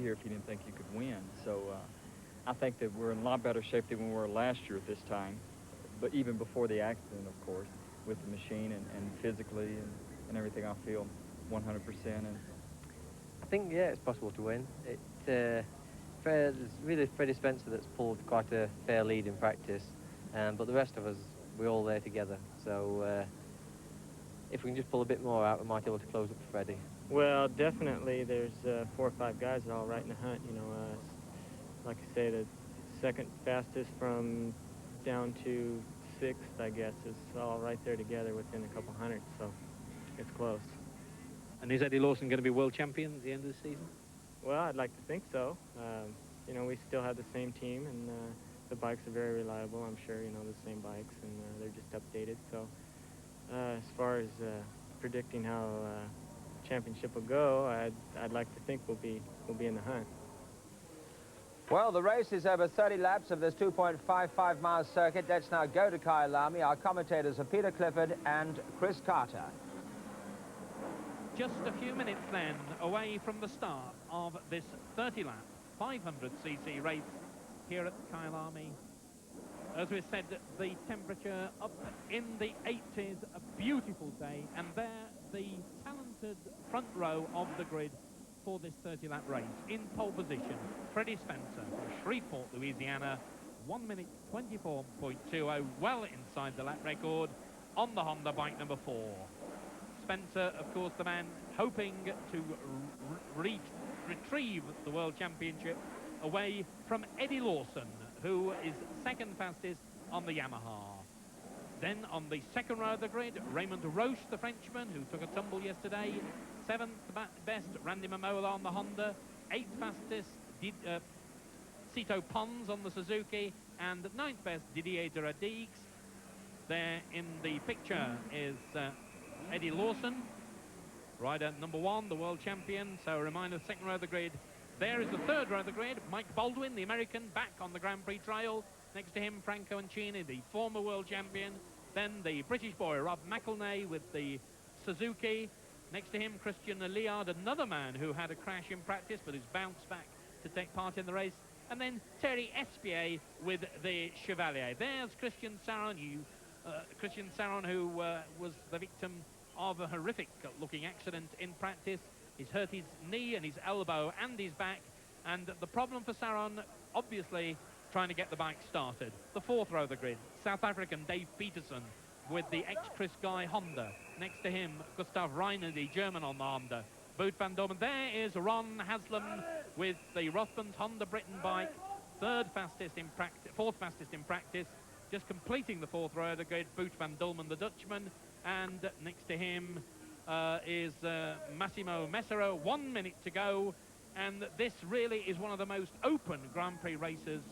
here if you didn't think you could win. So I think that we're in a lot better shape than we were last year at this time, but even before the accident, of course, with the machine and physically and everything, I feel 100%. And I think, yeah, it's possible to win. It's really Freddie Spencer that's pulled quite a fair lead in practice, but the rest of us, we're all there together. So if we can just pull a bit more out, we might be able to close up for Freddie. Well, definitely there's 4 or 5 guys all right in the hunt, you know. Like I say, the second fastest from down to 6th, I guess, is all right there together within a couple hundred, so it's close. And is Eddie Lawson going to be world champion at the end of the season? Well, I'd like to think so. You know, we still have the same team, and the bikes are very reliable. I'm sure, you know, the same bikes, and they're just updated. So as far as predicting how championship will go, I'd like to think we'll be in the hunt. Well, the race is over 30 laps of this 2.55-mile circuit. Let's now go to Kyalami. Our commentators are Peter Clifford and Chris Carter. Just a few minutes then away from the start of this 30-lap 500cc race here at Kyalami. As we said, the temperature up in the 80s, a beautiful day, and there the talented front row of the grid for this 30-lap race. In pole position, Freddie Spencer from Shreveport, Louisiana, 1 minute 24.20, well inside the lap record on the Honda bike number 4. Spencer, of course, the man hoping to retrieve the World Championship away from Eddie Lawson, who is second fastest on the Yamaha. Then on the second row of the grid, Raymond Roche, the Frenchman, who took a tumble yesterday. 7th best, Randy Momola on the Honda. 8th fastest, Cito Pons on the Suzuki. And 9th best, Didier de Radigues. There in the picture is Eddie Lawson, rider number 1, the world champion. So a reminder, the second row of the grid. There is the third row of the grid, Mike Baldwin, the American, back on the Grand Prix trail. Next to him, Franco Ancini, the former world champion. Then the British boy, Rob McElnay, with the Suzuki. Next to him, Christian Liard, another man who had a crash in practice but who's bounced back to take part in the race. And then Terry Espier with the Chevalier. There's Christian Saron, who was the victim of a horrific-looking accident in practice. He's hurt his knee and his elbow and his back. And the problem for Saron, obviously, trying to get the bike started. The fourth row of the grid, South African Dave Peterson with the ex-Chris Guy Honda. Next to him, Gustav Reiner, the German on the Honda. Boot van Dormen. There is Ron Haslam with the Rothmans Honda Britain bike. Fourth fastest in practice. Just completing the fourth row of the grid, Boot van Dormen, the Dutchman. And next to him is Massimo Messero. 1 minute to go. And this really is one of the most open Grand Prix races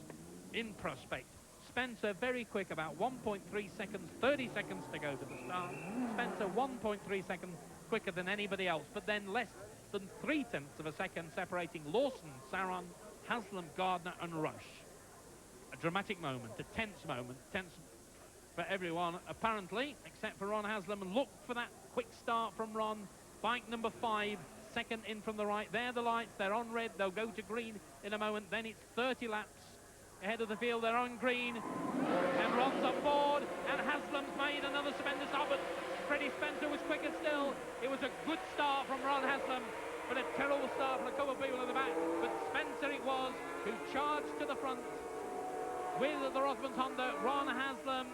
in prospect. Spencer very quick, about 1.3 seconds, 30 seconds to go to the start. Spencer 1.3 seconds quicker than anybody else, but then less than 0.3 of a second separating Lawson, Saron, Haslam, Gardner and Rush. A dramatic moment, a tense moment, tense for everyone apparently, except for Ron Haslam. And look for that quick start from Ron. Bike number 5, second in from the right. There the lights, they're on red, they'll go to green in a moment. Then it's 30 laps ahead of the field, they're on green, and Ron's on board, and Haslam's made another tremendous start, but Freddie Spencer was quicker still. It was a good start from Ron Haslam, but a terrible start from a couple of people at the back. But Spencer it was who charged to the front with the Rothmans Honda. Ron Haslam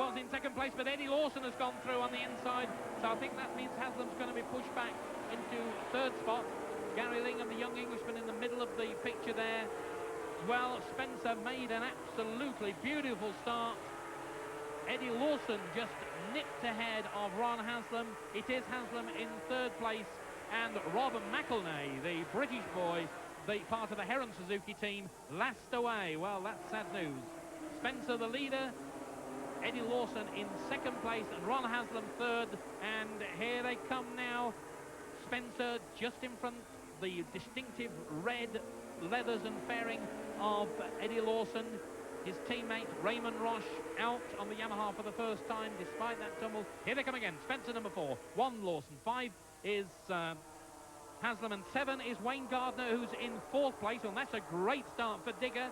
was in second place, but Eddie Lawson has gone through on the inside, so I think that means Haslam's going to be pushed back into third spot. Gary Lingham, the young Englishman, in the middle of the picture there. Well, Spencer made an absolutely beautiful start. Eddie Lawson just nipped ahead of Ron Haslam. It is Haslam in third place, and Rob McElnay, the British boy, the part of the Heron Suzuki team, last away. Well, that's sad news. Spencer the leader, Eddie Lawson in second place, and Ron Haslam third. And here they come now. Spencer just in front, the distinctive red leathers and fairing of Eddie Lawson. His teammate Raymond Roche out on the Yamaha for the first time despite that tumble. Here they come again. Spencer number 4, 1 Lawson, 5 is Haslam, and 7 is Wayne Gardner, who's in 4th place. Well, that's a great start for Digger.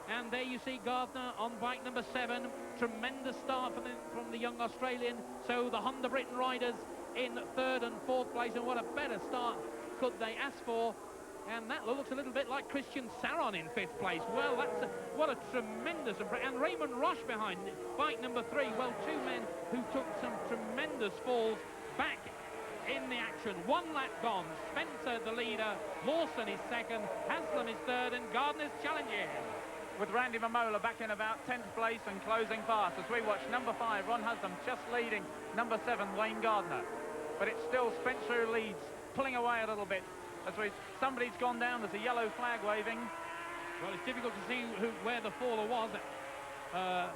And there you see Gardner on bike number 7. Tremendous start from the young Australian. So the Honda Britain riders in 3rd and 4th place, and what a better start could they ask for? And that looks a little bit like Christian Saron in 5th place. Well, what a tremendous... And Raymond Roche behind bike number 3. Well, 2 men who took some tremendous falls back in the action. 1 lap gone. Spencer, the leader. Lawson is 2nd. Haslam is 3rd, and Gardner's challenging. With Randy Mamola back in about 10th place and closing fast as we watch number 5, Ron Haslam, just leading number 7, Wayne Gardner. But it's still Spencer who leads, pulling away a little bit. Somebody's gone down, there's a yellow flag waving. Well, it's difficult to see where the faller was.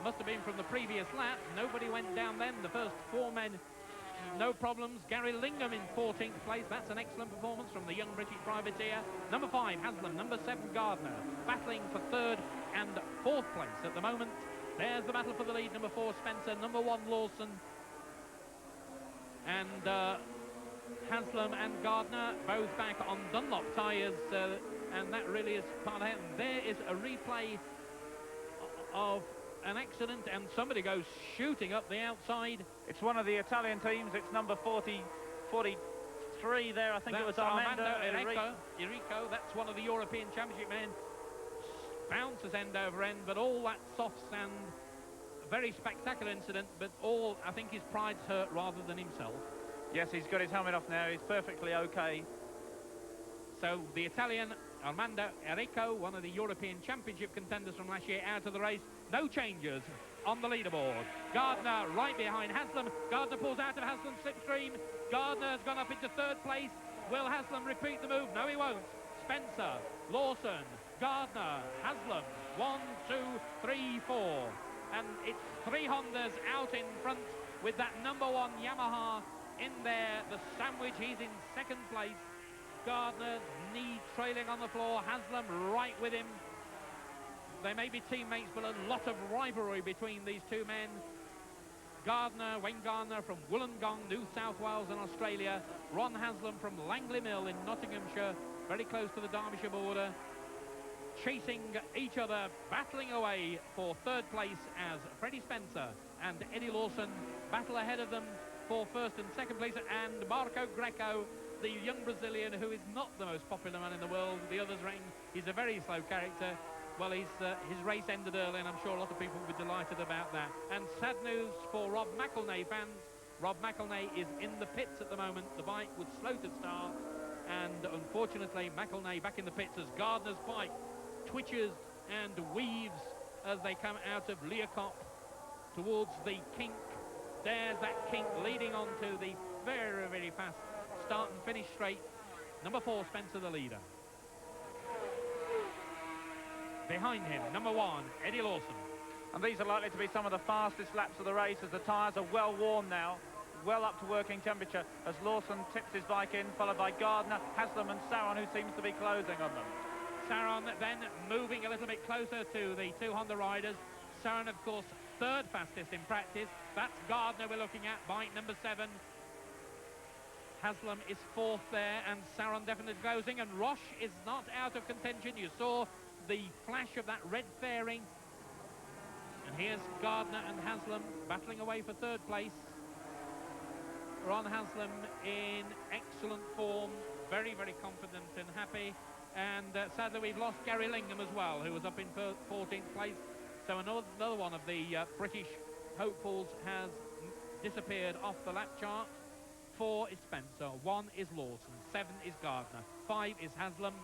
Must have been from the previous lap. Nobody went down then. The first 4 men, no problems. Gary Lingham in 14th place. That's an excellent performance from the young British privateer. Number 5, Haslam. Number 7, Gardner. Battling for 3rd and 4th place at the moment. There's the battle for the lead. Number 4, Spencer. Number 1, Lawson. And Haslam and Gardner both back on Dunlop tyres, and that really is part of it. There is a replay of an accident, and somebody goes shooting up the outside. It's one of the Italian teams. It's number 43 there. I think it was Armando Enrico. Enrico. That's one of the European Championship men. Bounces end over end, but all that soft sand. Very spectacular incident, but all, I think his pride's hurt rather than himself. Yes, he's got his helmet off now. He's perfectly okay. So the Italian Armando Enrico, one of the European Championship contenders from last year, out of the race. No changes on the leaderboard. Gardner right behind Haslam. Gardner pulls out of Haslam's slipstream. Gardner's gone up into 3rd place. Will Haslam repeat the move? No, he won't. Spencer, Lawson, Gardner, Haslam. 1, 2, 3, 4. And it's 3 Hondas out in front with that number 1 Yamaha in there. The sandwich, he's in 2nd place. Gardner, knee trailing on the floor. Haslam right with him. They may be teammates, but a lot of rivalry between these 2 men. Gardner, Wayne Gardner from Wollongong, New South Wales and Australia. Ron Haslam from Langley Mill in Nottinghamshire, very close to the Derbyshire border. Chasing each other, battling away for 3rd place as Freddie Spencer and Eddie Lawson battle ahead of them for 1st and 2nd place, and Marco Greco, the young Brazilian who is not the most popular man in the world. The others ring, he's a very slow character. Well, his race ended early, and I'm sure a lot of people will be delighted about that. And sad news for Rob McElnay fans. Rob McElnay is in the pits at the moment. The bike was slow to start, and unfortunately McElnay back in the pits as Gardner's bike twitches and weaves as they come out of Leacop towards the kink. There's that kink leading on to the very, very fast start and finish straight. Number 4, Spencer, the leader. Behind him, number 1, Eddie Lawson. And these are likely to be some of the fastest laps of the race as the tyres are well worn now, well up to working temperature as Lawson tips his bike in, followed by Gardner, Haslam and Saron, who seems to be closing on them. Saron then moving a little bit closer to the 2 Honda riders. Saron, of course, 3rd fastest in practice. That's Gardner we're looking at, bike number 7. Haslam is 4th there, and Saron definitely closing, and Roche is not out of contention. You saw the flash of that red fairing. And here's Gardner and Haslam battling away for 3rd place. Ron Haslam in excellent form, very, very confident and happy. And sadly, we've lost Gary Lingham as well, who was up in 14th place. So another one of the British hopefuls has disappeared off the lap chart. 4 is Spencer, 1 is Lawson, 7 is Gardner, 5 is Haslam.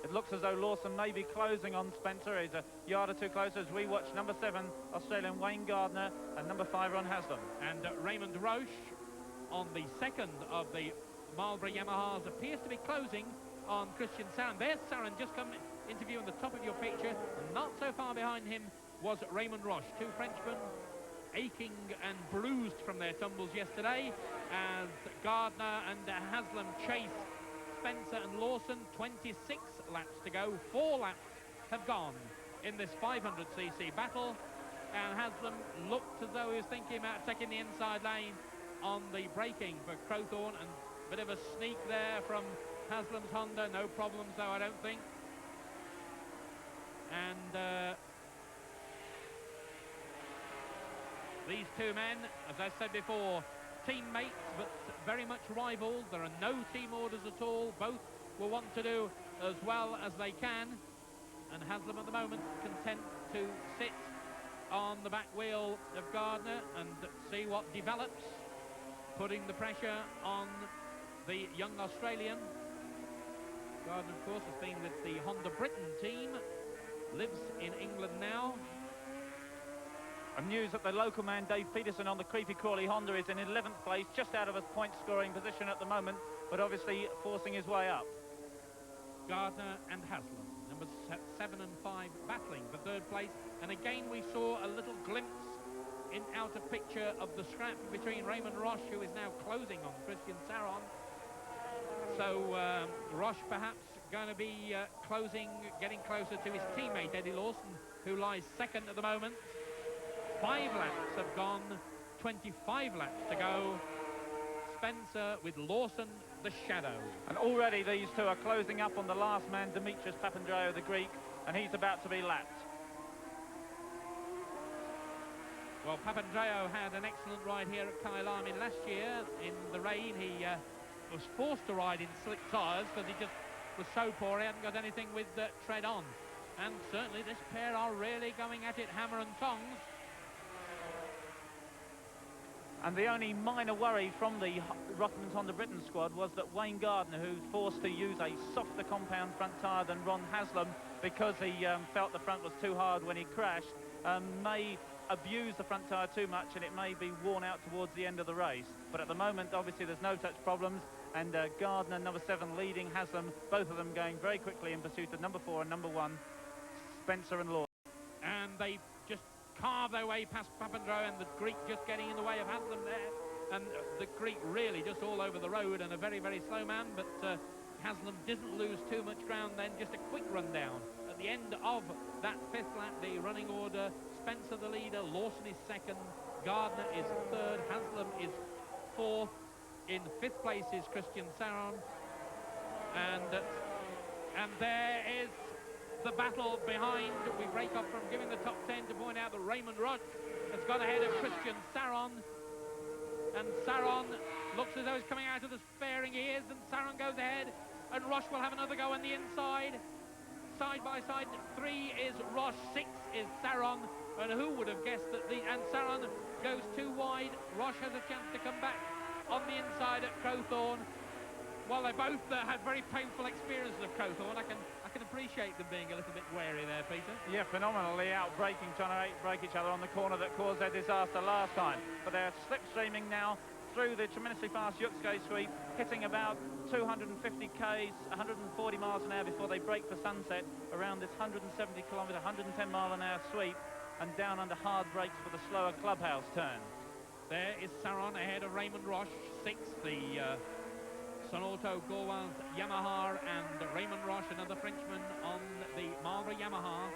It looks as though Lawson may be closing on Spencer. He's a yard or 2 closer as we watch number 7, Australian Wayne Gardner, and number 5, Ron Haslam. And Raymond Roche on the 2nd of the Marlborough Yamahas appears to be closing on Christian Saron. There's Saron just come into view on the top of your picture. Not so far behind him was Raymond Roche. 2 Frenchmen aching and bruised from their tumbles yesterday as Gardner and Haslam chase Spencer and Lawson. 26 laps to go. 4 laps have gone in this 500cc battle, and Haslam looked as though he was thinking about taking the inside lane on the braking for Crowthorne, and Bit of a sneak there from Haslam's Honda, no problems though, I don't think. And these two men, as I said before, teammates, but very much rivals. There are no team orders at all. Both will want to do as well as they can. And Haslam at the moment content to sit on the back wheel of Gardner and see what develops, putting the pressure on the young Australian. Gardner, of course, has been with the Honda Britain team, lives in England now. And news that the local man, Dave Peterson, on the Creepy Crawley Honda is in 11th place, just out of a point-scoring position at the moment, but obviously forcing his way up. Gardner and Haslam, numbers 7 and 5, battling for third place. And again, we saw a little glimpse in outer picture of the scrap between Raymond Roche, who is now closing on Christian Saron. So Roche perhaps going to be getting closer to his teammate Eddie Lawson, who lies second at the moment. 5 laps have gone, 25 laps to go. Spencer with Lawson, the shadow. And already these two are closing up on the last man, Dimitris Papandreou, the Greek, and he's about to be lapped. Well, Papandreou had an excellent ride here at Kyalami last year. In the rain, he was forced to ride in slick tyres because he just was so poor, he hadn't got anything with tread on. And certainly this pair are really going at it hammer and tongs. And the only minor worry from the Rockman's Honda Britain squad was that Wayne Gardner, who's forced to use a softer compound front tyre than Ron Haslam because he felt the front was too hard when he crashed, may abuse the front tyre too much and it may be worn out towards the end of the race. But at the moment, obviously, there's no such problems, and Gardner, number 7, leading Haslam, both of them going very quickly in pursuit of number 4 and number 1, Spencer and Lawson. And they just carve their way past Papandreou, and the Greek just getting in the way of Haslam there. And the Greek really just all over the road, and a very, very slow man, but Haslam didn't lose too much ground then. Just a quick rundown. At the end of that 5th lap, the running order, Spencer the leader, Lawson is 2nd, Gardner is 3rd, Haslam is 4th. In 5th place is Christian Saron. And there is the battle behind. We break off from giving the top 10 to point out that Raymond Roche has gone ahead of Christian Saron. And Saron looks as though he's coming out of the fairing he is, and Saron goes ahead, and Roche will have another go on the inside. Side by side, 3 is Roche, 6 is Saron, and who would have guessed that and Saron goes too wide. Roche has a chance to come back on the inside at Crowthorne. Well, they both had very painful experiences of Crowthorne. I can appreciate them being a little bit wary there, Peter. Yeah, phenomenally out-braking, trying to break each other on the corner that caused their disaster last time. But they're slipstreaming now through the tremendously fast Yuxke sweep, hitting about 250 k's, 140 miles an hour before they break for sunset around this 170 kilometre, 110 mile an hour sweep, and down under hard brakes for the slower clubhouse turn. There is Saron ahead of Raymond Roche, 6th, the Sonauto Gaulois Yamaha, and Raymond Roche, another Frenchman, on the Marlboro Yamaha.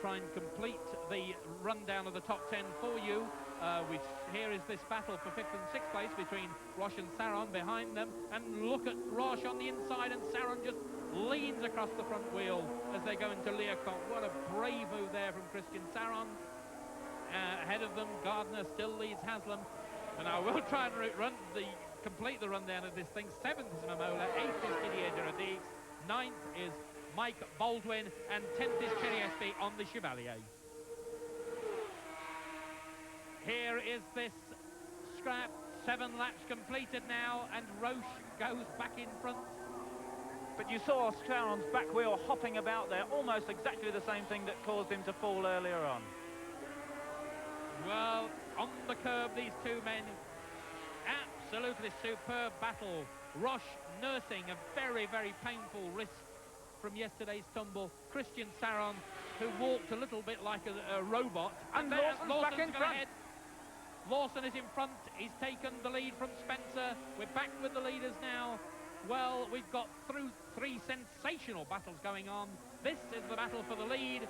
Try and complete the rundown of the top 10 for you. Here is this battle for 5th and 6th place between Roche and Saron behind them. And look at Roche on the inside, and Saron just leans across the front wheel as they go into Leocamp. What a brave move there from Christian Saron. Ahead of them, Gardner still leads Haslam. And I will try and complete the rundown of this thing. 7th is Momola, 8th is Didier Girodix, 9th is Mike Baldwin, and 10th is Cheriespi on the Chevalier. Here is this scrap, 7 laps completed now, and Roche goes back in front. But you saw Saron's back wheel hopping about there, almost exactly the same thing that caused him to fall earlier on. Well, on the curb, these two men, absolutely superb battle. Roche nursing a very, very painful wrist from yesterday's tumble. Christian Saron, who walked a little bit like a robot. And Lawson's back in front. Ahead. Lawson is in front. He's taken the lead from Spencer. We're back with the leaders now. Well, we've got through 3 sensational battles going on. This is the battle for the lead.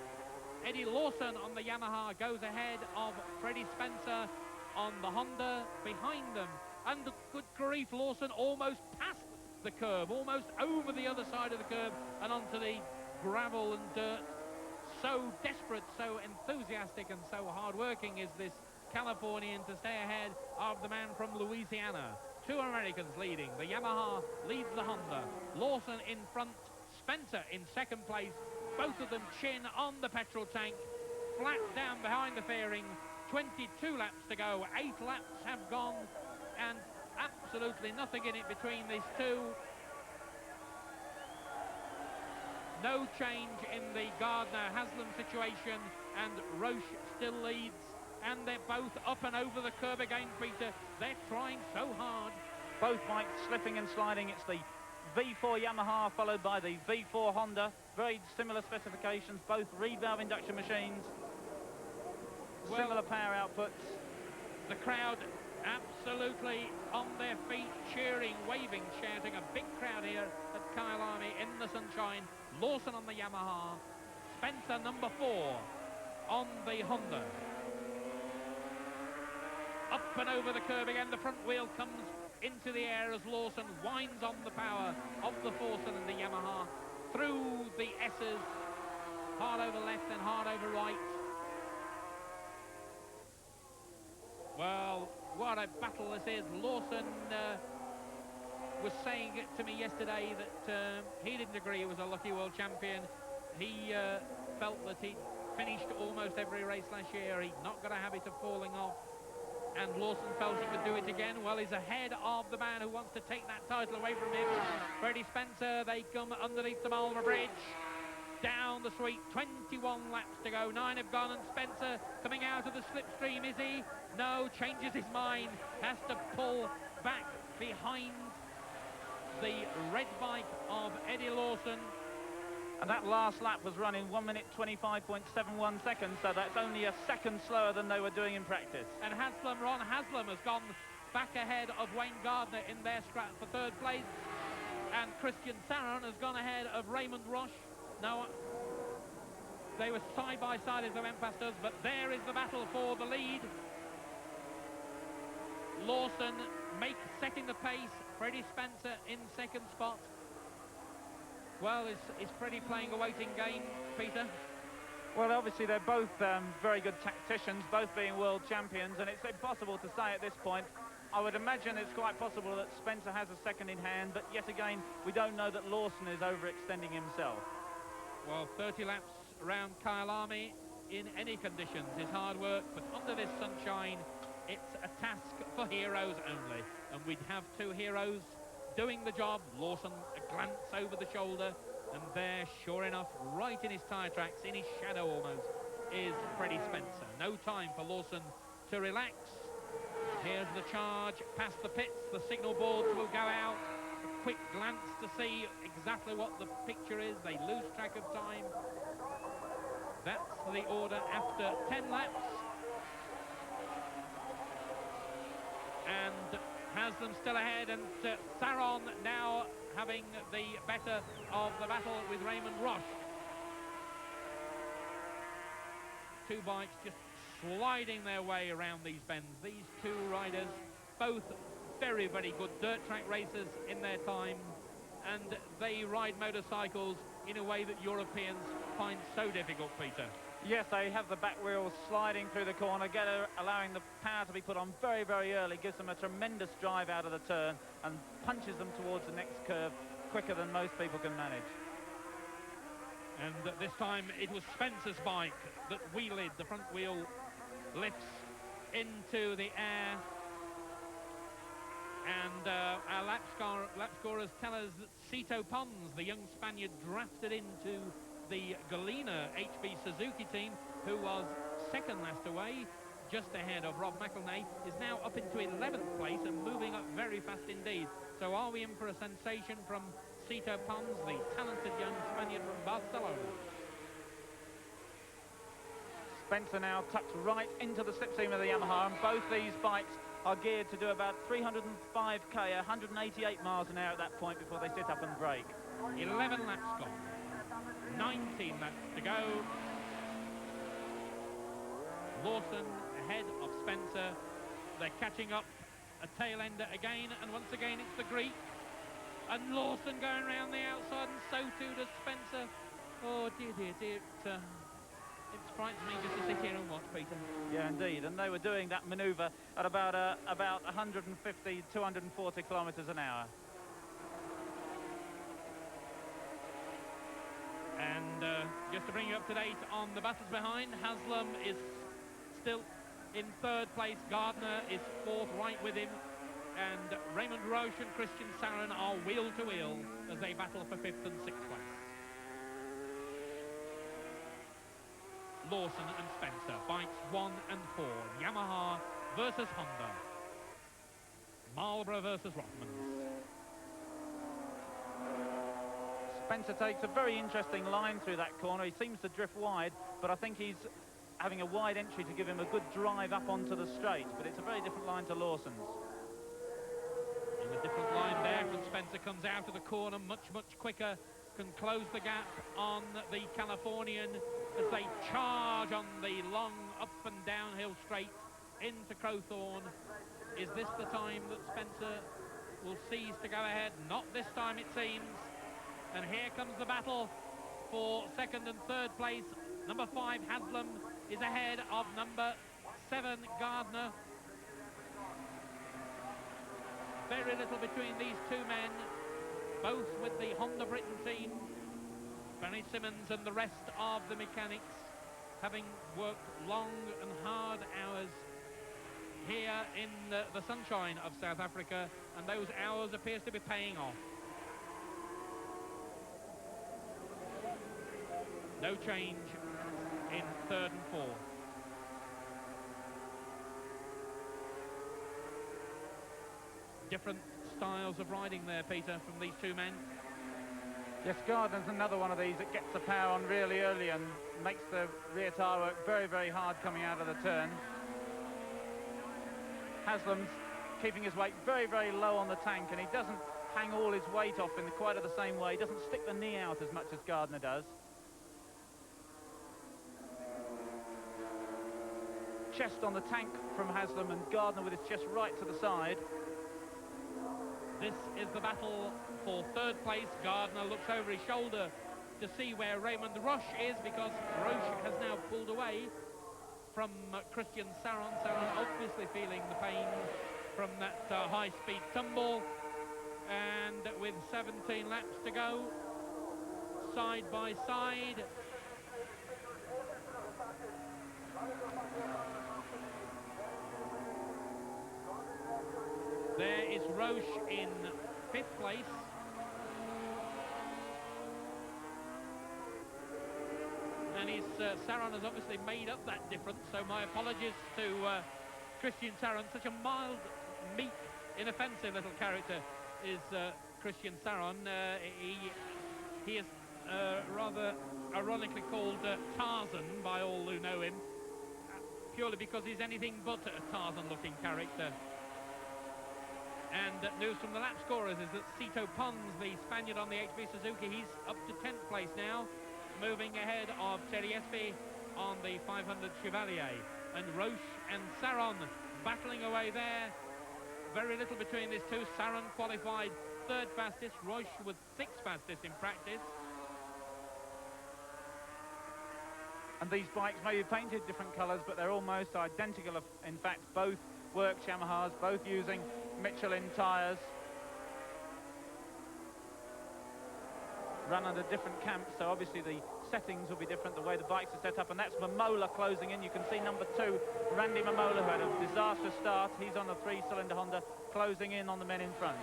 Eddie Lawson on the Yamaha goes ahead of Freddie Spencer on the Honda. Behind them, And good grief, Lawson almost past the curve, almost over the other side of the curve and onto the gravel and dirt. So desperate, so enthusiastic and so hard-working is this Californian to stay ahead of the man from Louisiana. Two Americans leading. The Yamaha leads the Honda. Lawson in front, Spencer in second place. Both of them chin on the petrol tank, flat down behind the fairing. 22 laps to go. 8 laps have gone, and absolutely nothing in it between these two. No change in the Gardner-Haslam situation, and Roche still leads. And they're both up and over the curve again, Peter. They're trying so hard. Both bikes slipping and sliding. It's the V4 Yamaha followed by the V4 Honda. Very similar specifications, both reed valve induction machines. Well, similar power outputs. The crowd absolutely on their feet, cheering, waving, shouting. A big crowd here at Kyalami in the sunshine. Lawson on the Yamaha. Spencer, number 4, on the Honda. Up and over the curve again. The front wheel comes into the air as Lawson winds on the power of the four-cylinder Yamaha through the S's, hard over left and hard over right. Well, what a battle this is. Lawson was saying to me yesterday that he didn't agree he was a lucky world champion. He felt that he'd finished almost every race last year. He'd not got a habit of falling off. And Lawson felt he could do it again. Well, he's ahead of the man who wants to take that title away from him. Freddie Spencer, they come underneath the Marlborough Bridge. Down the sweep, 21 laps to go. 9 have gone, and Spencer coming out of the slipstream, is he? No, changes his mind. Has to pull back behind the red bike of Eddie Lawson. And that last lap was running 1 minute 25.71 seconds, so that's only a second slower than they were doing in practice. And Ron Haslam has gone back ahead of Wayne Gardner in their scrap for third place. And Christian Saron has gone ahead of Raymond Roche. Now, they were side by side as they went past us, but there is the battle for the lead. Lawson setting the pace. Freddie Spencer in second spot. Well, is Freddie playing a waiting game, Peter? Well, obviously they're both very good tacticians, both being world champions, and it's impossible to say at this point. I would imagine it's quite possible that Spencer has a second in hand, but yet again, we don't know that Lawson is overextending himself. Well, 30 laps around Kyalami in any conditions is hard work, but under this sunshine, it's a task for heroes only. And we'd have two heroes doing the job. Lawson, a glance over the shoulder, and there, sure enough, right in his tyre tracks, in his shadow almost, is Freddie Spencer. No time for Lawson to relax. Here's the charge past the pits. The signal boards will go out. A quick glance to see exactly what the picture is. They lose track of time. That's the order after 10 laps. And Haslam still ahead, and Saron now having the better of the battle with Raymond Roche. Two bikes just sliding their way around these bends. These two riders, both very, very good dirt track racers in their time, and they ride motorcycles in a way that Europeans find so difficult, Peter. Yes, they have the back wheels sliding through the corner, allowing the power to be put on very, very early, gives them a tremendous drive out of the turn and punches them towards the next curve quicker than most people can manage. And this time it was Spencer's bike that wheeled. The front wheel lifts into the air. And our lap scorers tell us that Cito Pons, the young Spaniard drafted into the Galena HB Suzuki team, who was second last away, just ahead of Rob McElnay, is now up into 11th place and moving up very fast indeed. So are we in for a sensation from Cito Pons, the talented young Spaniard from Barcelona? Spencer now tucks right into the slipstream of the Yamaha, and both these bikes are geared to do about 305k, 188 miles an hour at that point before they sit up and brake. 11 laps gone. 19 laps to go. Lawson ahead of Spencer. They're catching up a tail ender again, and once again it's the Greek. And Lawson going around the outside, and so too does Spencer. Oh dear, dear, dear. It frightens me just to sit here and watch, Peter. Yeah, indeed. And they were doing that manoeuvre at about 150, 240 kilometres an hour. And just to bring you up to date on the battles behind, Haslam is still in third place. Gardner is fourth, right with him. And Raymond Roche and Christian Saron are wheel to wheel as they battle for fifth and sixth place. Lawson and Spencer, bikes 1 and 4. Yamaha versus Honda. Marlboro versus Rothmans. Spencer takes a very interesting line through that corner. He seems to drift wide, but I think he's having a wide entry to give him a good drive up onto the straight. But it's a very different line to Lawson's. In a different line there, from Spencer comes out of the corner much, much quicker, can close the gap on the Californian as they charge on the long up and downhill straight into Crowthorne. Is this the time that Spencer will seize to go ahead? Not this time, it seems. And here comes the battle for second and third place. Number 5, Haslam, is ahead of number 7, Gardner. Very little between these two men, both with the Honda Britain team. Barry Simmons and the rest of the mechanics having worked long and hard hours here in the sunshine of South Africa, and those hours appears to be paying off. No change in third and fourth. Different styles of riding there, Peter, from these two men. Yes, Gardner's another one of these that gets the power on really early and makes the rear tyre work very, very hard coming out of the turn. Haslam's keeping his weight very, very low on the tank, and he doesn't hang all his weight off in quite the same way. He doesn't stick the knee out as much as Gardner does. Chest on the tank from Haslam, and Gardner with his chest right to the side. This is the battle for third place. Gardner looks over his shoulder to see where Raymond Roche is, because Roche has now pulled away from Christian Saron. Saron obviously feeling the pain from that high-speed tumble. And with 17 laps to go, side by side, there is Roche in fifth place. And his Saron has obviously made up that difference, so my apologies to Christian Saron. Such a mild, meek, inoffensive little character is Christian Saron. He is rather ironically called Tarzan by all who know him, purely because he's anything but a Tarzan-looking character. And news from the lap scorers is that Cito Pons, the Spaniard on the HB Suzuki, he's up to 10th place now, moving ahead of Thierry Espy on the 500 Chevalier. And Roche and Saron battling away there. Very little between these two. Saron qualified third fastest, Roche was sixth fastest in practice. And these bikes may be painted different colours, but they're almost identical. In fact, both works Yamahas, both using Michelin tyres. Run under different camps, so obviously the settings will be different, the way the bikes are set up. And that's Momola closing in. You can see number 2, Randy Momola, who had a disastrous start. He's on a 3-cylinder Honda, closing in on the men in front.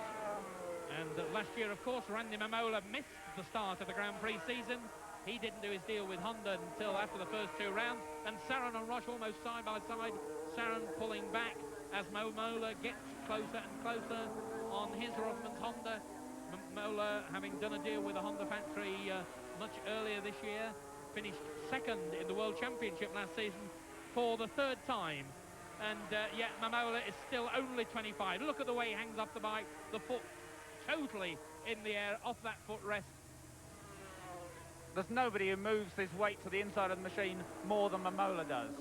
And last year, of course, Randy Momola missed the start of the Grand Prix season. He didn't do his deal with Honda until after the first 2 rounds. And Saron and Roche almost side by side. Saron pulling back as Momola gets closer and closer on his Rothmans Honda. Momola, having done a deal with the Honda factory much earlier this year, finished second in the World Championship last season for the 3rd time. And yet Momola is still only 25. Look at the way he hangs off the bike, the foot totally in the air, off that footrest. There's nobody who moves his weight to the inside of the machine more than Momola does.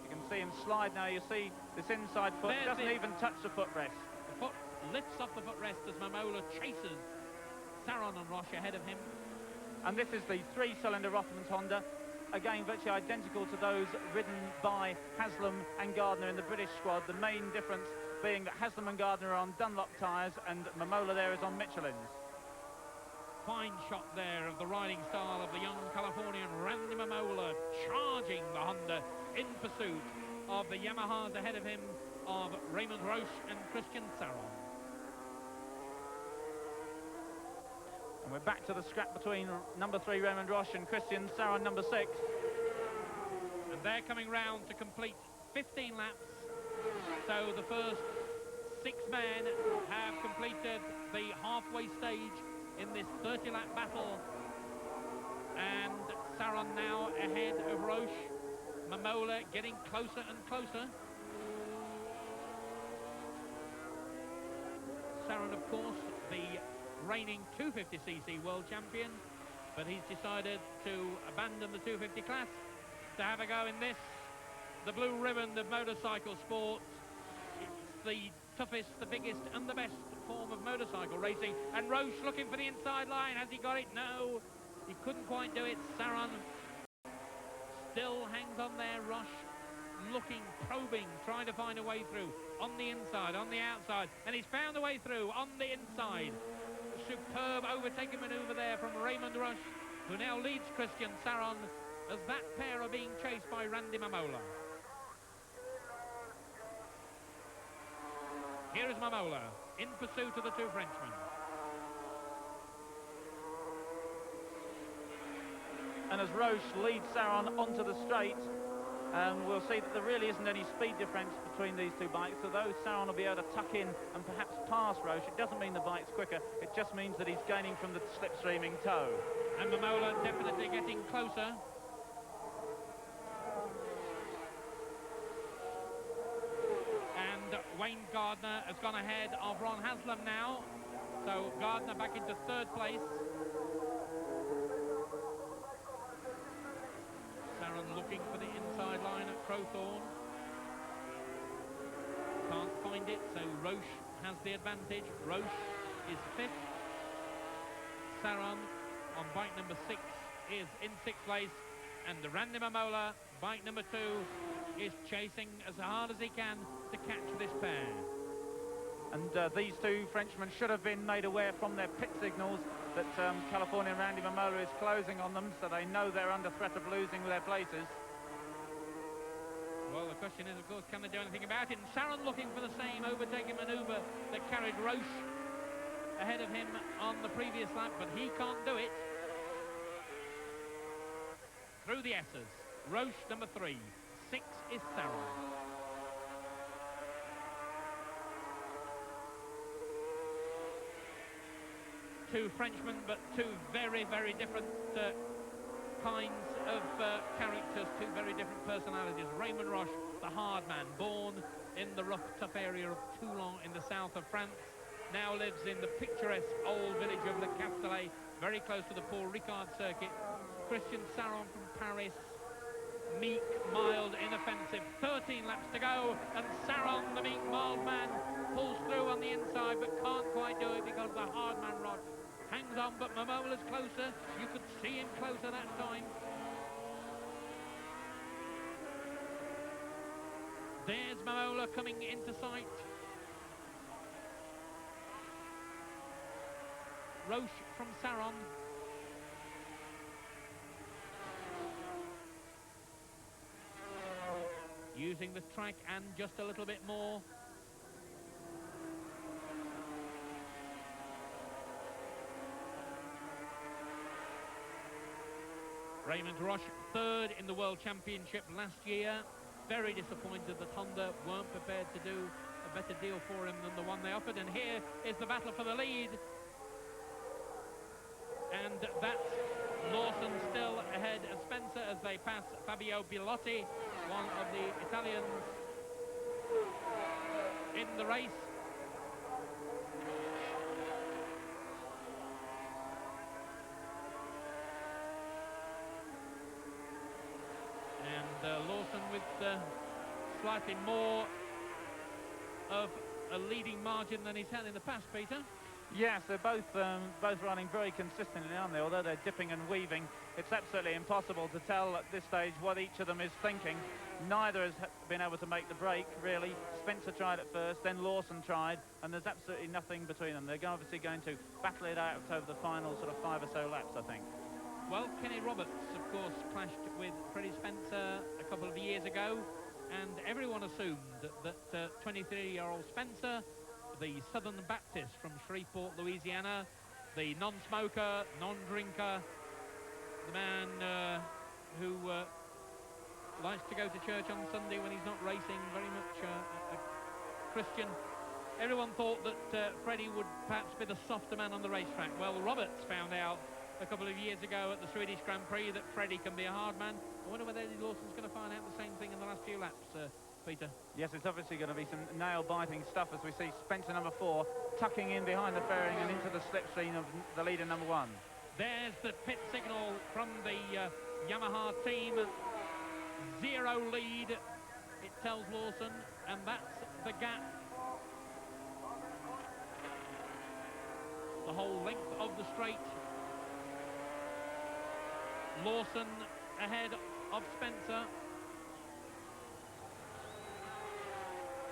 You can see him slide now. You see This inside foot There's doesn't it. even touch the footrest. The foot lifts off the footrest as Momola chases Saron and Roche ahead of him. And this is the 3-cylinder Rothmans Honda, again virtually identical to those ridden by Haslam and Gardner in the British squad. The main difference being that Haslam and Gardner are on Dunlop tyres and Momola there is on Michelin's. Fine shot there of the riding style of the young Californian Randy Momola, charging the Honda in pursuit of the Yamahas ahead of him of Raymond Roche and Christian Saron. And we're back to the scrap between number 3 Raymond Roche and Christian Saron, number 6. And they're coming round to complete 15 laps. So the first 6 men have completed the halfway stage in this 30-lap battle. And Saron now ahead of Roche. Momola getting closer and closer. Saron, of course, the reigning 250cc world champion, but he's decided to abandon the 250 class to have a go in this, the blue ribbon of motorcycle sport. It's the toughest, the biggest and the best form of motorcycle racing, and Roche looking for the inside line. Has he got it? No, he couldn't quite do it. Saron still hangs on there. Roche looking, probing, trying to find a way through on the inside, on the outside, and he's found a way through on the inside. Superb overtaking manoeuvre there from Raymond Roche, who now leads Christian Saron as that pair are being chased by Randy Momola. Here is Momola in pursuit of the 2 Frenchmen. And as Roche leads Saron onto the straight, we'll see that there really isn't any speed difference between these 2 bikes, although Saron will be able to tuck in and perhaps pass Roche. It doesn't mean the bike's quicker, it just means that he's gaining from the slipstreaming toe. And Momola definitely getting closer. And Wayne Gardner has gone ahead of Ron Haslam now, so Gardner back into 3rd place. Saron looking for the inside line at Crowthorne. Can't find it, so Roche has the advantage. Roche is 5th. Saron on bike number 6 is in 6th place, and the Randy Momola, bike number 2, is chasing as hard as he can to catch this pair. And these 2 Frenchmen should have been made aware from their pit signals that Californian Randy Momola is closing on them, so they know they're under threat of losing their places. Well, the question is, of course, can they do anything about it? And Saron looking for the same overtaking manoeuvre that carried Roche ahead of him on the previous lap, but he can't do it. Through the S's, Roche number 3, 6 is Saron. Two Frenchmen, but 2 very, very different kinds of characters, 2 very different personalities. Raymond Roche, the hard man, born in the rough, tough area of Toulon in the south of France, now lives in the picturesque old village of Le Castellet, very close to the Paul Ricard circuit. Christian Saron from Paris, meek, mild, inoffensive. 13 laps to go, and Saron, the meek, mild man, pulls through on the inside, but can't quite do it because the hard man Roche hangs on, but Momola's closer. You could see him closer that time. There's Momola coming into sight. Roche from Saron. Using the track and just a little bit more. Raymond Roche, 3rd in the World Championship last year. Very disappointed that Honda weren't prepared to do a better deal for him than the one they offered. And here is the battle for the lead. And that's Lawson still ahead of Spencer as they pass Fabio Bilotti, one of the Italians in the race. And Lawson with slightly more of a leading margin than he's had in the past, Peter. Yes, they're both running very consistently, aren't they? Although they're dipping and weaving, it's absolutely impossible to tell at this stage what each of them is thinking. Neither has been able to make the break, really. Spencer tried at first, then Lawson tried, and there's absolutely nothing between them. They're obviously going to battle it out over the final sort of 5 or so laps, I think. Well, Kenny Roberts, of course, clashed with Freddie Spencer a couple of years ago, and everyone assumed that 23-year-old Spencer, the Southern Baptist from Shreveport, Louisiana, the non-smoker, non-drinker, the man who likes to go to church on Sunday when he's not racing, very much a Christian. Everyone thought that Freddie would perhaps be the softer man on the racetrack. Well, Roberts found out a couple of years ago at the Swedish Grand Prix that Freddie can be a hard man. I wonder whether Eddie Lawson's going to find out the same thing in the last few laps, Peter. Yes, it's obviously going to be some nail-biting stuff as we see Spencer number 4 tucking in behind the fairing and into the slipstream of the leader number 1. There's the pit signal from the Yamaha team. 0 lead, it tells Lawson, and that's the gap. The whole length of the straight. Lawson ahead of Spencer.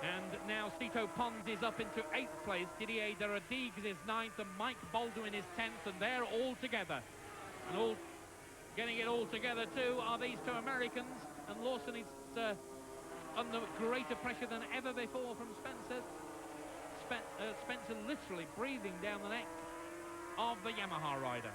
And now Cito Pons is up into 8th place. Didier de Rodriguez is 9th and Mike Baldwin is 10th, and they're all together. And all getting it all together too are these two Americans, and Lawson is under greater pressure than ever before from Spencer. Spencer literally breathing down the neck of the Yamaha rider.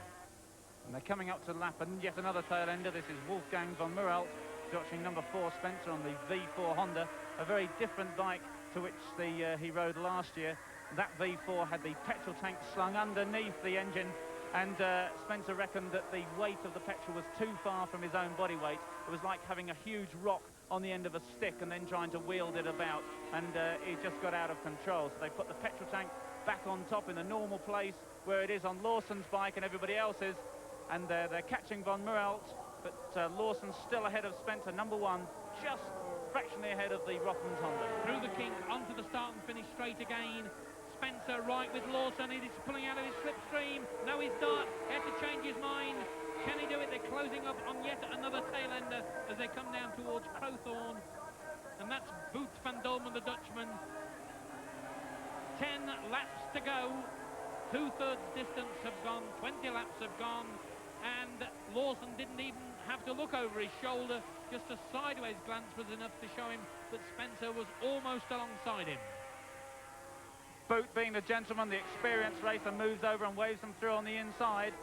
And they're coming up to lap and yet another tail ender. This is Wolfgang von Muralt, watching number 4 Spencer on the V4 Honda, a very different bike to which he rode last year. That V4 had the petrol tank slung underneath the engine, and Spencer reckoned that the weight of the petrol was too far from his own body weight. It was like having a huge rock on the end of a stick and then trying to wield it about, and he just got out of control. So they put the petrol tank back on top in the normal place where it is on Lawson's bike and everybody else's, and they're catching von Muralt, but Lawson's still ahead of Spencer, number 1, just fractionally ahead of the Rothmans Honda. Through the kink, onto the start and finish straight again. Spencer right with Lawson. He's pulling out of his slipstream. No, he's not. He had to change his mind. Can he do it? They're closing up on yet another tail ender as they come down towards Crowthorne. And that's Boot van Dolmen, the Dutchman. 10 laps to go. 2/3 distance have gone. 20 laps have gone. And Lawson didn't even have to look over his shoulder. Just a sideways glance was enough to show him that Spencer was almost alongside him. Boot, being the gentleman, the experienced racer, moves over and waves them through on the inside.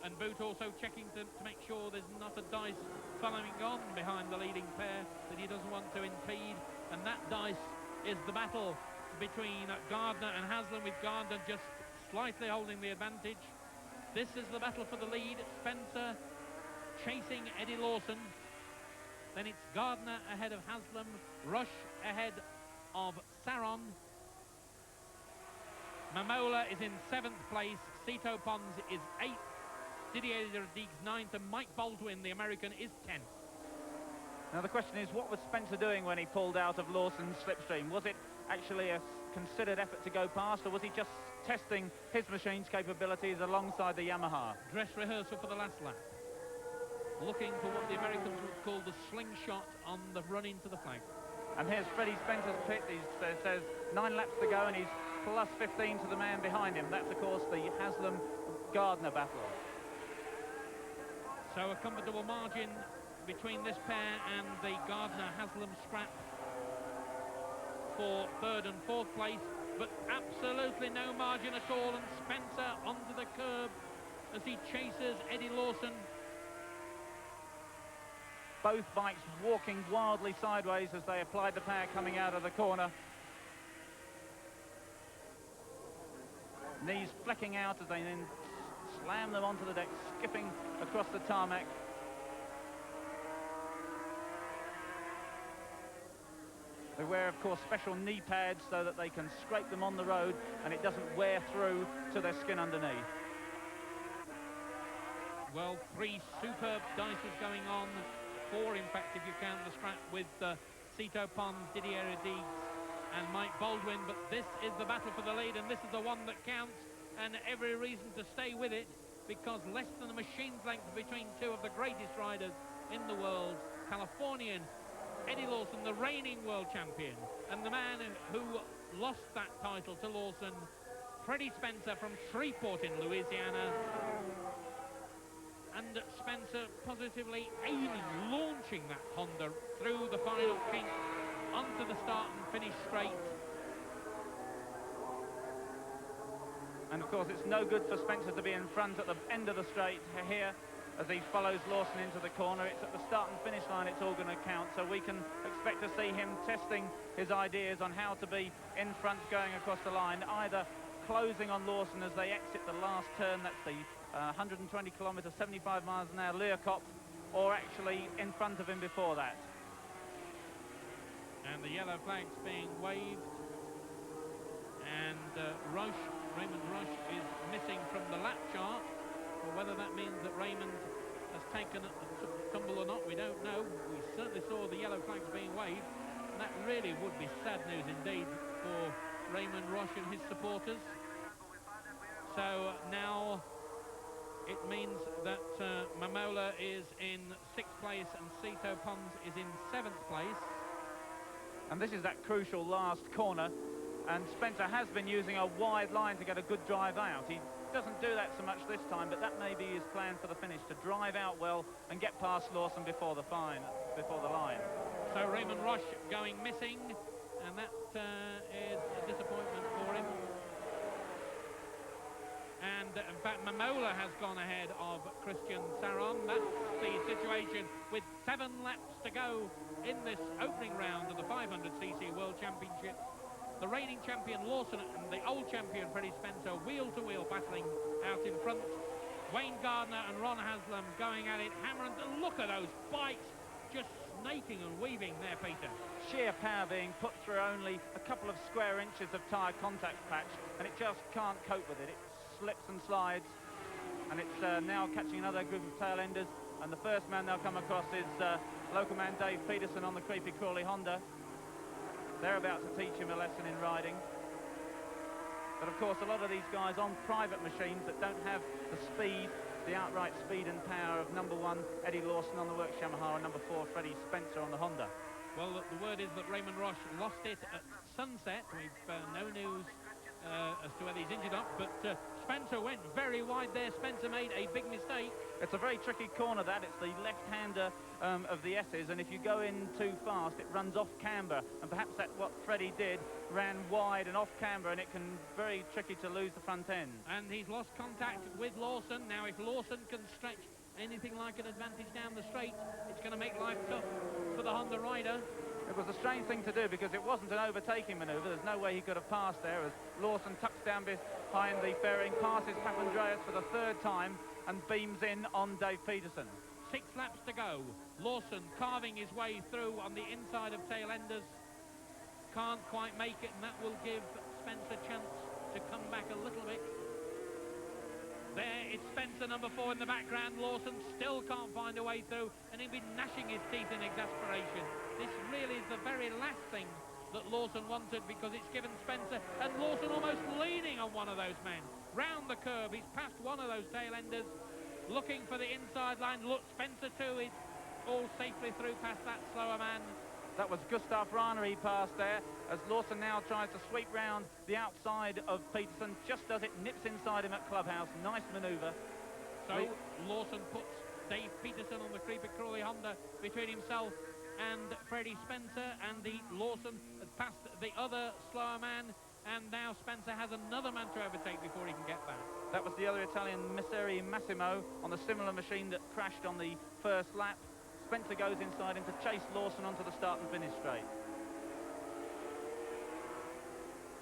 And Boot also checking to make sure there's not a dice following on behind the leading pair that he doesn't want to impede. And that dice is the battle between Gardner and Haslam, with Gardner just slightly holding the advantage. This is the battle for the lead. Spencer chasing Eddie Lawson. Then it's Gardner ahead of Haslam. Rush ahead of Saron. Mamola is in 7th place. Cito Pons is 8th. Didier de Rodriguez 9th. And Mike Baldwin, the American, is 10th. Now the question is, what was Spencer doing when he pulled out of Lawson's slipstream? Was it actually a considered effort to go past, or was he just testing his machine's capabilities alongside the Yamaha? Dress rehearsal for the last lap. Looking for what the Americans would call the slingshot on the run into the flag. And here's Freddie Spencer's pit. He says 9 laps to go, and he's plus 15 to the man behind him. That's, of course, the Haslam-Gardner battle. So a comfortable margin between this pair and the Gardner-Haslam scrap for 3rd and 4th place, but absolutely no margin at all, and Spencer onto the curb as he chases Eddie Lawson. Both bikes walking wildly sideways as they applied the power coming out of the corner. Knees flecking out as they then slam them onto the deck, skipping across the tarmac. They wear, of course, special knee pads so that they can scrape them on the road and it doesn't wear through to their skin underneath. Well, 3 superb dices going on. 4, in fact, if you count the scrap with Cito Pons, Didier Rodriguez and Mike Baldwin, but this is the battle for the lead, and this is the one that counts, and every reason to stay with it, because less than a machine's length between two of the greatest riders in the world, Californian Eddie Lawson, the reigning world champion, and the man who lost that title to Lawson, Freddie Spencer from Shreveport in Louisiana. And Spencer positively aiding, launching that Honda through the final kink onto the start and finish straight. And of course it's no good for Spencer to be in front at the end of the straight here as he follows Lawson into the corner. It's at the start and finish line it's all going to count, so we can expect to see him testing his ideas on how to be in front going across the line, either closing on Lawson as they exit the last turn, that's the 120 kilometres, 75 miles an hour Learcop, or actually in front of him before that. And the yellow flag's being waved, and Raymond Rush is missing from the lap chart. Well, whether that means that Raymond has taken a tumble or not, we don't know. We certainly saw the yellow flags being waved, and that really would be sad news indeed for Raymond Rush and his supporters. So now it means that Mamola is in 6th place and Cito Pons is in 7th place. And this is that crucial last corner, and Spencer has been using a wide line to get a good drive out. He doesn't do that so much this time, but that may be his plan for the finish, to drive out well and get past Lawson before the line. So Raymond Rush going missing, and that is a disappointment for him. And in fact, Mamola has gone ahead of Christian Saron. That's the situation with 7 laps to go in this opening round of the 500cc World Championship. The reigning champion Lawson and the old champion Freddie Spencer wheel-to-wheel battling out in front. Wayne Gardner and Ron Haslam going at it, hammering. Look at those bikes just snaking and weaving there, Peter. Sheer power being put through only a couple of square inches of tyre contact patch, and it just can't cope with it. It slips and slides, and it's now catching another group of tail enders, and the first man they'll come across is local man Dave Peterson on the Creepy Crawley Honda. They're about to teach him a lesson in riding. But of course, a lot of these guys on private machines that don't have the speed, the outright speed and power of number 1 Eddie Lawson on the Works Yamaha and number 4 Freddie Spencer on the Honda. Well, the word is that Raymond Rush lost it at sunset. We've no news as to whether he's injured up, but Spencer went very wide there. Spencer made a big mistake. It's a very tricky corner, that. It's the left-hander of the S's, and if you go in too fast, it runs off camber, and perhaps that's what Freddie did, ran wide and off camber, and it can very tricky to lose the front end. And he's lost contact with Lawson. Now, if Lawson can stretch anything like an advantage down the straight, it's going to make life tough for the Honda rider. It was a strange thing to do because it wasn't an overtaking manoeuvre. There's no way he could have passed there as Lawson tucks down behind the fairing, passes Papandreou for the 3rd time and beams in on Dave Peterson. 6 laps to go. Lawson carving his way through on the inside of tail enders. Can't quite make it, and that will give Spencer a chance to come back a little bit. There is Spencer, number 4 in the background. Lawson still can't find a way through, and he'll be gnashing his teeth in exasperation. This really is the very last thing that Lawson wanted, because it's given Spencer, and Lawson almost leaning on one of those men. Round the curve, he's passed one of those tail enders, looking for the inside line. Look, Spencer too is all safely through past that slower man. That was Gustav Rana he passed there, as Lawson now tries to sweep round the outside of Peterson, just as it nips inside him at Clubhouse. Nice manoeuvre. So Lawson puts Dave Peterson on the Creepy Crawley Honda between himself and Freddie Spencer, and the Lawson has passed the other slower man, and now Spencer has another man to overtake before he can get back. That was the other Italian, Messeri Massimo, on the similar machine that crashed on the first lap. Spencer goes inside him to chase Lawson onto the start and finish straight.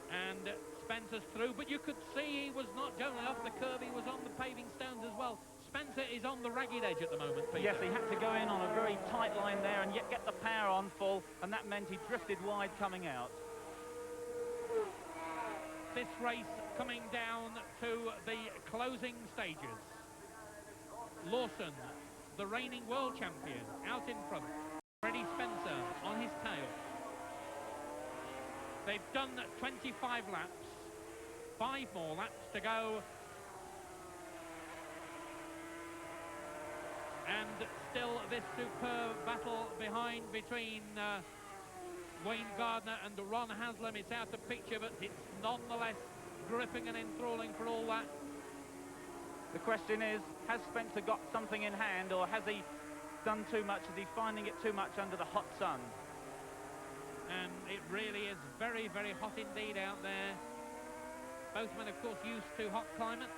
And Spencer's through, but you could see he was not going off the curve, he was on the paving stones as well. Spencer is on the ragged edge at the moment, Peter. Yes, he had to go in on a very tight line there and yet get the power on full, and that meant he drifted wide coming out. This race coming down to the closing stages. Lawson, the reigning world champion, out in front. Freddie Spencer on his tail. They've done 25 laps, 5 more laps to go. And still this superb battle between Wayne Gardner and Ron Haslam. It's out of picture, but it's nonetheless gripping and enthralling for all that. The question is, has Spencer got something in hand, or has he done too much? Is he finding it too much under the hot sun? And it really is very, very hot indeed out there. Both men, of course, used to hot climates.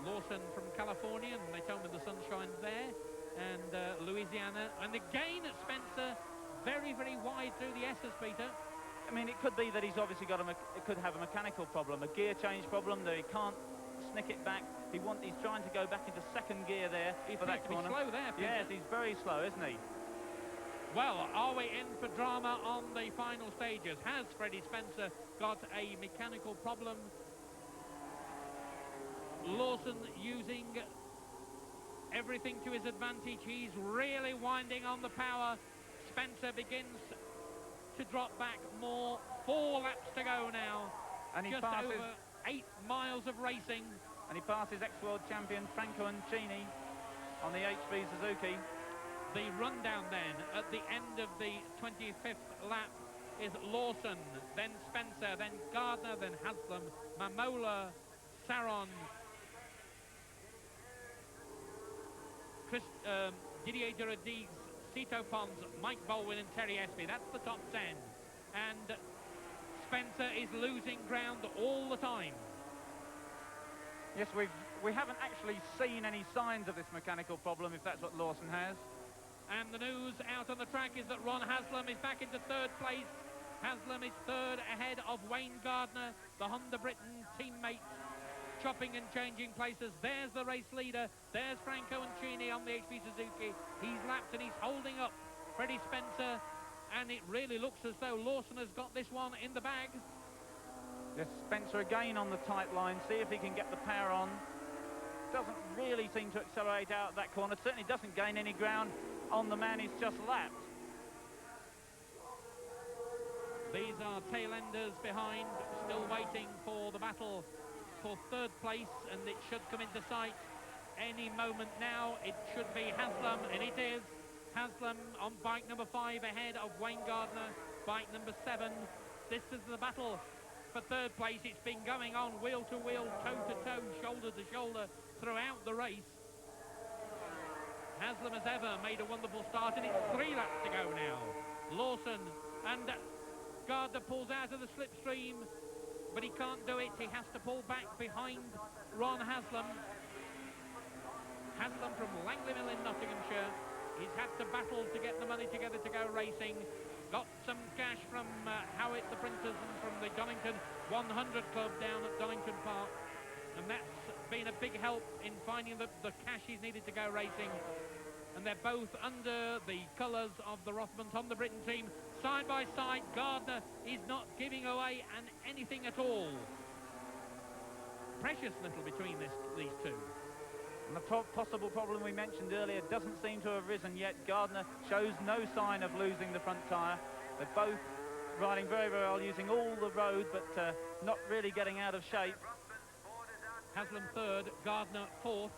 Lawson from California, and they told me the sun shines there, and Louisiana. And again at Spencer, very, very wide through the S's, Peter. I mean, it could be that he's obviously got it could have a mechanical problem, a gear change problem, that he can't snick it back. He's trying to go back into second gear there for that corner. Slow there, Peter. Yes, he's very slow, isn't he? Well, are we in for drama on the final stages? Has Freddie Spencer got a mechanical problem? Lawson using everything to his advantage. He's really winding on the power. Spencer begins to drop back more. 4 laps to go now. And he just passes, over 8 miles of racing. And he passes ex-world champion Franco Ancini on the HV Suzuki. The rundown then at the end of the 25th lap is Lawson, then Spencer, then Gardner, then Haslam, Mamola, Saron, Didier Duradigues, Cito Pons, Mike Baldwin and Terry Espy. That's the top 10. And Spencer is losing ground all the time. Yes, we haven't actually seen any signs of this mechanical problem, if that's what Lawson has. And the news out on the track is that Ron Haslam is back into 3rd place. Haslam is 3rd ahead of Wayne Gardner, the Honda Britain teammate, chopping and changing places. There's the race leader. There's Franco Ancini on the HV Suzuki. He's lapped and he's holding up Freddie Spencer. And it really looks as though Lawson has got this one in the bag. Yes, Spencer again on the tight line. See if he can get the power on. Doesn't really seem to accelerate out that corner. Certainly doesn't gain any ground on the man he's just lapped. These are tail-enders behind, still waiting for the battle for 3rd place, and it should come into sight any moment now. It should be Haslam, and it is. Haslam on bike number 5 ahead of Wayne Gardner, bike number 7. This is the battle for 3rd place. It's been going on wheel to wheel, toe to toe, shoulder to shoulder throughout the race. Haslam as ever made a wonderful start, and it's 3 laps to go now. Lawson and Gardner pulls out of the slipstream, but he can't do it. He has to pull back behind Ron Haslam. Haslam from Langley Mill in Nottinghamshire. He's had to battle to get the money together to go racing. Got some cash from Howitt, the Printers, and from the Donington 100 Club down at Donington Park. And that's been a big help in finding the cash he's needed to go racing. And they're both under the colours of the Rothmans Honda Britain team. Side by side, Gardner is not giving away anything at all. Precious little between these two. And the possible problem we mentioned earlier doesn't seem to have risen yet. Gardner shows no sign of losing the front tyre. They're both riding very, very well, using all the road, but not really getting out of shape. Haslam 3rd, Gardner 4th.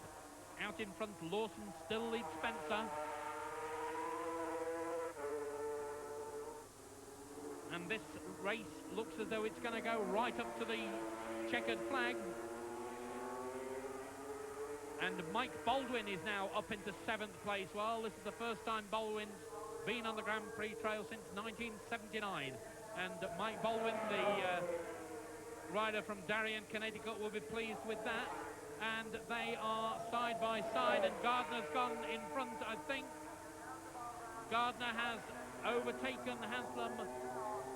Out in front, Lawson still leads Spencer. And this race looks as though it's going to go right up to the checkered flag. And Mike Baldwin is now up into 7th place. Well, this is the first time Baldwin's been on the Grand Prix trail since 1979. And Mike Baldwin, the rider from Darien, Connecticut, will be pleased with that. And they are side by side, and Gardner's gone in front, I think. Gardner has overtaken Haslam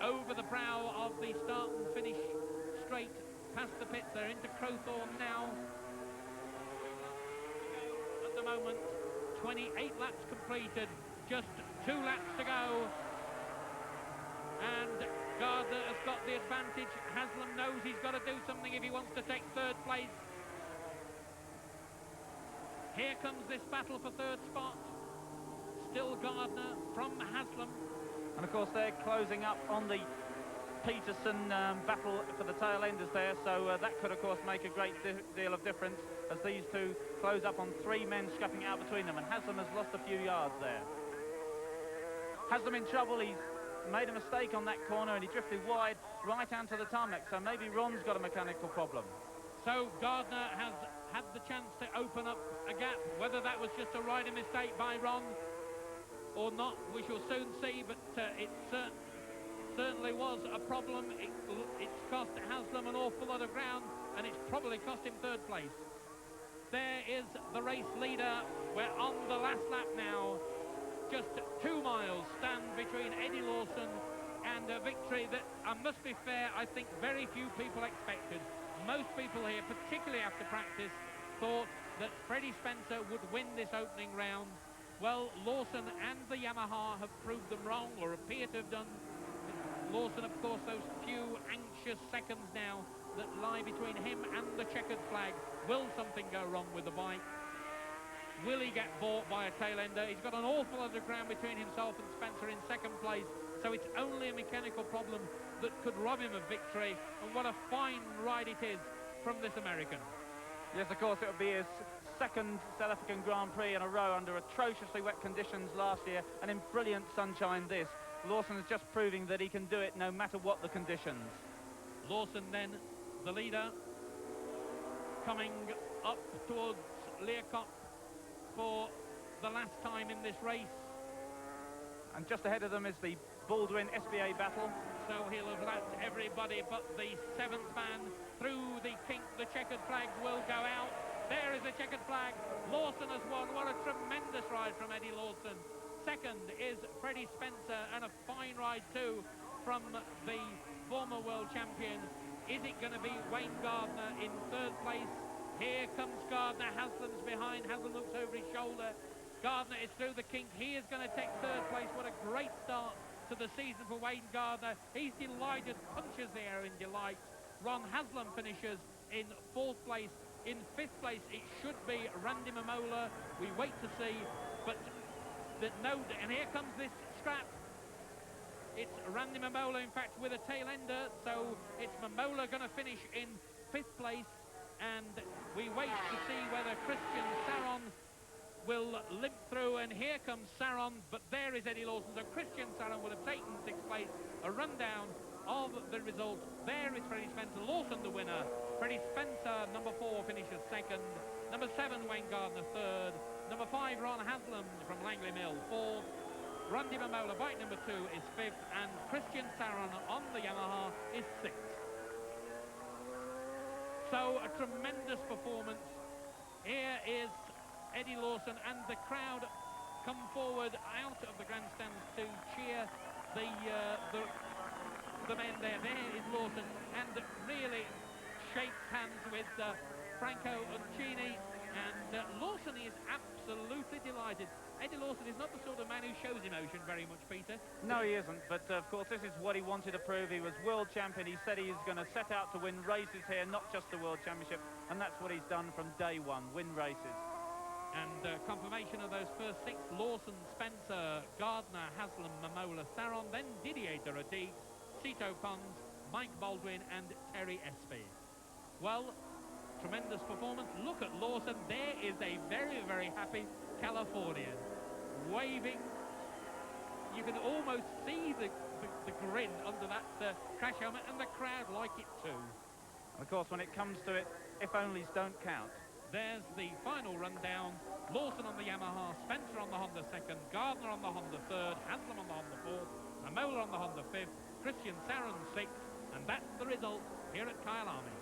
over the brow of the start and finish straight past the pits. They're into Crowthorne now. At the moment, 28 laps completed, just 2 laps to go. And Gardner has got the advantage. Haslam knows he's got to do something if he wants to take 3rd place. Here comes this battle for 3rd spot. Still Gardner from Haslam. And of course they're closing up on the Peterson battle for the tail enders there, so that could of course make a great deal of difference as these two close up on 3 men scrapping out between them, and Haslam has lost a few yards there. Haslam in trouble. He's made a mistake on that corner and he drifted wide right onto the tarmac, so maybe Ron's got a mechanical problem. So Gardner has had the chance to open up a gap. Whether that was just a riding mistake by Ron or not, we shall soon see, but it certainly was a problem. It's cost Haslam an awful lot of ground, and it's probably cost him 3rd place. There is the race leader. We're on the last lap now. Just 2 miles stand between Eddie Lawson and a victory that, I must be fair, I think very few people expected. Most people here, particularly after practice, thought that Freddie Spencer would win this opening round. Well, Lawson and the Yamaha have proved them wrong, or appear to have done. Lawson, of course, those few anxious seconds now that lie between him and the checkered flag. Will something go wrong with the bike? Will he get bought by a tail ender? He's got an awful lot of ground between himself and Spencer in 2nd place, so it's only a mechanical problem that could rob him of victory. And what a fine ride it is from this American. Yes, of course, it will be his 2nd South African Grand Prix in a row under atrociously wet conditions last year and in brilliant sunshine this. Lawson is just proving that he can do it no matter what the conditions. Lawson then, the leader, coming up towards Learcott for the last time in this race. And just ahead of them is the Baldwin SBA battle. So he'll have lapped everybody but the 7th man through the kink. The checkered flag will go out. There is the checkered flag. Lawson has won. What a tremendous ride from Eddie Lawson. 2nd is Freddie Spencer, and a fine ride too from the former world champion. Is it going to be Wayne Gardner in 3rd place? Here comes Gardner. Haslam's behind. Haslam looks over his shoulder. Gardner is through the kink. He is going to take 3rd place. What a great start to the season for Wayne Gardner. He's delighted, punches the air in delight. Ron Haslam finishes in 4th place. In 5th place, it should be Randy Mamola. We wait to see, but no, and here comes this scrap. It's Randy Mamola, in fact, with a tail ender, so it's Mamola going to finish in 5th place, and we wait to see whether Christian Saron will limp through, and here comes Saron, but there is Eddie Lawson, so Christian Saron will have taken 6th place. A rundown of the result. There is Freddie Spencer, Lawson the winner. Freddie Spencer, number 4, finishes 2nd. Number 7, Wayne Gardner, 3rd. Number 5, Ron Haslam from Langley Mill, 4th. Randy Mamola, bike number 2, is 5th. And Christian Saron on the Yamaha is 6th. So a tremendous performance. Here is Eddie Lawson, and the crowd come forward out of the grandstands to cheer the men there. There is Lawson, and really shakes hands with Franco Uncini, and Lawson is absolutely delighted. Eddie Lawson is not the sort of man who shows emotion very much, Peter. No, he isn't, but of course this is what he wanted to prove. He was world champion. He said he is going to set out to win races here, not just the world championship, and that's what he's done from day one, win races. And confirmation of those first 6, Lawson, Spencer, Gardner, Haslam, Mamola, Saron, then Didier Dorothy, Cito Pons, Mike Baldwin and Terry Espy. Well, tremendous performance. Look at Lawson. There is a very, very happy Californian waving. You can almost see the grin under that crash helmet, and the crowd like it too. And of course, when it comes to it, if onlys don't count. There's the final rundown. Lawson on the Yamaha, Spencer on the Honda 2nd, Gardner on the Honda 3rd, Haslam on the Honda 4th, Mamola on the Honda 5th, Christian Saron 6th, and that's the result here at Kyalami.